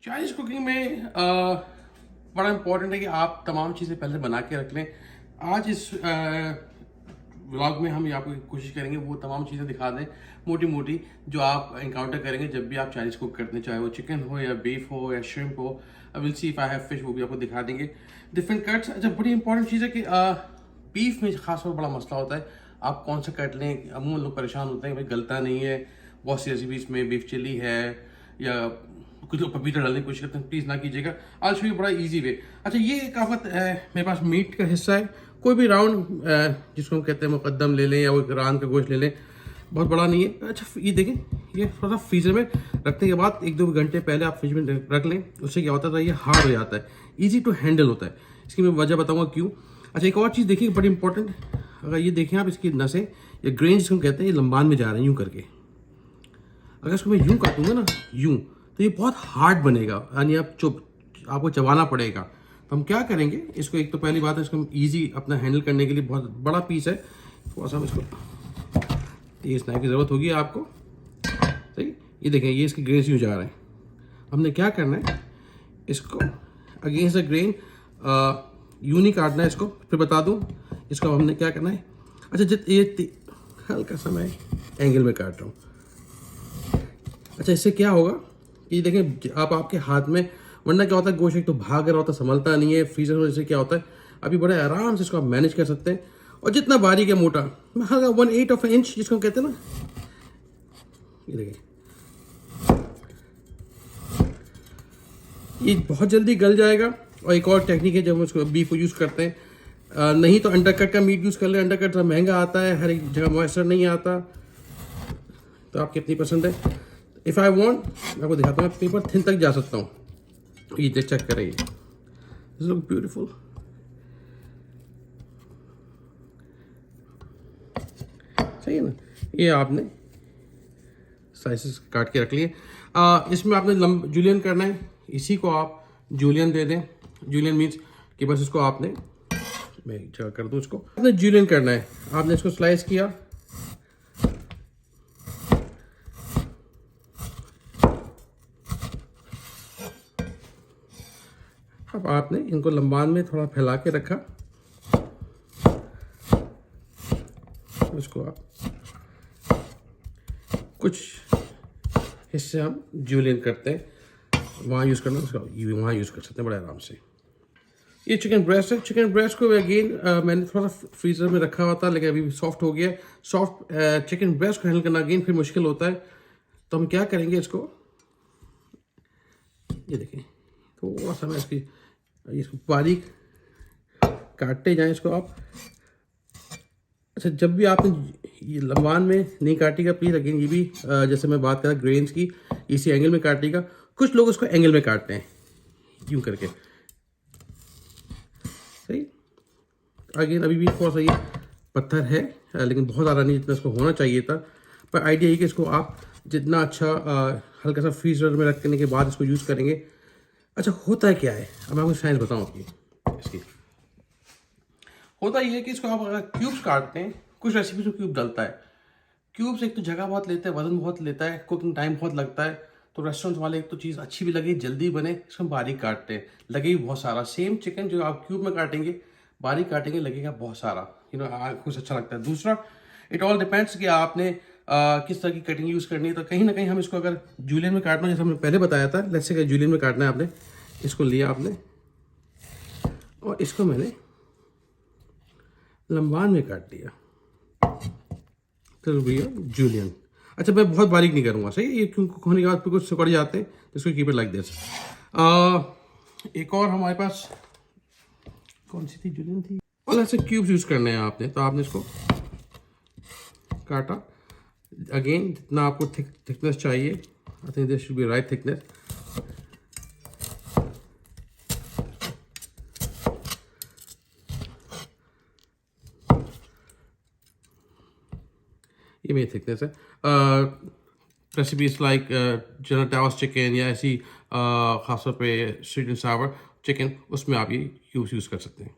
Chinese cooking में बड़ा important है कि आप तमाम चीज़ें पहले बना के रख लें। आज इस व्लॉग में हम आपको कोशिश करेंगे वो तमाम चीज़ें दिखा दें मोटी मोटी जो आप इनकाउंटर करेंगे जब भी आप चाइनीज़ कुक करते हैं, चाहे वो चिकन हो या बीफ हो या श्रिम्प हो। Will see if I have fish, वो भी आपको दिखा देंगे डिफरेंट कट्स। अच्छा, बड़ी इंपॉर्टेंट चीज़ है कि बीफ में खासतौर पर बड़ा मसला होता है आप कौन सा कट लें। अमूमन लोग परेशान होते हैं भाई गलता नहीं है। बहुत सी रेसिपीज में बीफ चिली है या कुछ लोग पपीता डालने की कोशिश करते हैं, प्लीज़ ना कीजिएगा। आज शो यू बड़ा इजी वे। अच्छा, ये एक आफत मेरे पास मीट का हिस्सा है, कोई भी राउंड जिसको हम कहते हैं मुकद्दम ले लें या वो रान का गोश्त ले लें, बहुत बड़ा नहीं है। अच्छा, ये देखें, ये थोड़ा सा फ्रीजर में रखने के बाद 1-2 घंटे पहले आप फ्रिज में रख लें। उससे क्या होता है, ये हार्ड हो जाता है, ईजी टू हैंडल होता है। इसकी मैं वजह बताऊँगा क्यों। अच्छा, एक और चीज़ देखिए बड़ी इंपॉर्टेंट, अगर ये देखें आप, इसकी नसें या ग्रेन जिसको कहते हैं ये लंबान में जा रहे हैं यूँ करके। अगर इसको मैं यूँ काटूंगा ना यूँ, तो ये बहुत हार्ड बनेगा, यानी आपको चबाना पड़ेगा। तो हम क्या करेंगे, इसको एक तो पहली बात है इसको हम ईजी अपना हैंडल करने के लिए, बहुत बड़ा पीस है, थोड़ा सा इसको तेज नाइफ की ज़रूरत होगी आपको। सही, ये देखें, ये इसके ग्रेन यूँ जा रहे हैं। हमने क्या करना है, इसको अगेंस्ट द ग्रेन यूँ नहीं काटना है इसको। फिर बता दूँ इसको हमने क्या करना है। अच्छा, ये हल्का सा मैं एंगल में काट रहा हूँ। अच्छा, इससे क्या होगा, ये देखें आप आपके हाथ में, वरना क्या होता है गोश्त एक तो भाग रहा होता है, संभलता नहीं है फ्रीजर में। इससे क्या होता है, अभी बड़े आराम से इसको आप मैनेज कर सकते हैं। और जितना बारीक है मोटा, हल्का 1/8 ऑफ इंच जिसको हम कहते हैं ना, ये देखें, ये बहुत जल्दी गल जाएगा। और एक और टेक्निक है जब हम उसको बीफ को यूज़ करते हैं, नहीं तो अंडरकट का मीट यूज़ कर लें। अंडरकट थोड़ा महंगा आता है, हर एक जगह मॉइस्चर नहीं आता, तो आपकी अपनी पसंद है। इफ़ आई वांट, मैं आपको दिखाता हूँ, पेपर थिन तक जा सकता हूँ। ये चेक करें, दिस लुक ब्यूटीफुल। सही है ना, ये आपने स्लाइसेस काट के रख लिए। इसमें आपने जूलियन करना है, इसी को आप जूलियन दे दें। जूलियन मीन्स कि बस इसको आपने, मैं एक जगह कर दूँ, इसको आपने जूलियन करना है। आपने इसको स्लाइस किया, अब आपने इनको लंबान में थोड़ा फैला के रखा। इसको आप कुछ हिस्से हम जूलियन करते हैं, वहाँ यूज़ करना, उसका वहाँ यूज़ कर सकते हैं बड़े आराम से। ये चिकन ब्रेस्ट है। चिकन ब्रेस्ट को अगेन मैंने थोड़ा सा फ्रीजर में रखा हुआ था, लेकिन अभी सॉफ्ट हो गया। सॉफ्ट चिकन ब्रेस्ट को हैंडल करना अगेन फिर मुश्किल होता है। तो हम क्या करेंगे, इसको ये देखें, थोड़ा सा मैं इसको बारीक काटते जाएं इसको आप। अच्छा, जब भी आपने ये लंबान में नहीं काटेगा प्लीज़, अगेन ये भी जैसे मैं बात कर रहा ग्रेन्स की, इसी एंगल में काटेगा। कुछ लोग उसको एंगल में काटते हैं यूँ करके। सही, अगेन अभी भी थोड़ा सा ये पत्थर है, लेकिन बहुत ज़्यादा नहीं जितना इसको होना चाहिए था। पर आइडिया ये कि इसको आप जितना अच्छा हल्का सा फ्रीजर में रखने के बाद इसको यूज़ करेंगे। अच्छा, होता है क्या है, अब मैं आपको साइंस बताऊँ आपकी इसकी। होता ये है कि इसको आप अगर क्यूब्स काटते हैं, कुछ रेसिपीज में क्यूब डलता है। क्यूब्स एक तो जगह बहुत लेते हैं, वजन बहुत लेता है, कुकिंग टाइम बहुत लगता है। तो रेस्टोरेंट वाले एक तो चीज़ अच्छी भी लगे, जल्दी बने, इसको हम बारीक काटते हैं, लगे भी बहुत सारा। सेम चिकन जो आप क्यूब में काटेंगे, बारीक काटेंगे, लगेगा बहुत सारा, आँखों से अच्छा लगता है। दूसरा, इट ऑल डिपेंड्स कि आपने किस तरह की कटिंग यूज़ करनी है। तो कहीं ना कहीं हम इसको अगर जूलियन में काटना, जैसे हमने पहले बताया था, लेट्स से जूलियन में काटना है आपने, इसको लिया आपने और इसको मैंने लंबान में काट दिया, तो भैया जूलियन। अच्छा, मैं बहुत बारीक नहीं करूँगा, सही, ये क्योंकि होने के बाद फिर कुछ सिकुड़ जाते हैं, तो इसको कीप इट लाइक दिस। एक और हमारे पास कौन सी थी, जूलियन थी, और ऐसे क्यूब्स यूज़ करने हैं आपने। तो आपने इसको काटा, अगेन जितना आपको थिकनेस चाहिए, I think this should be right thickness. ये मेरी थिकनेस है। Recipes like general towers chicken या ऐसी ख़ासतौर पे स्वीट एंड सावर चिकन, उसमें आप ये यूज़ कर सकते हैं।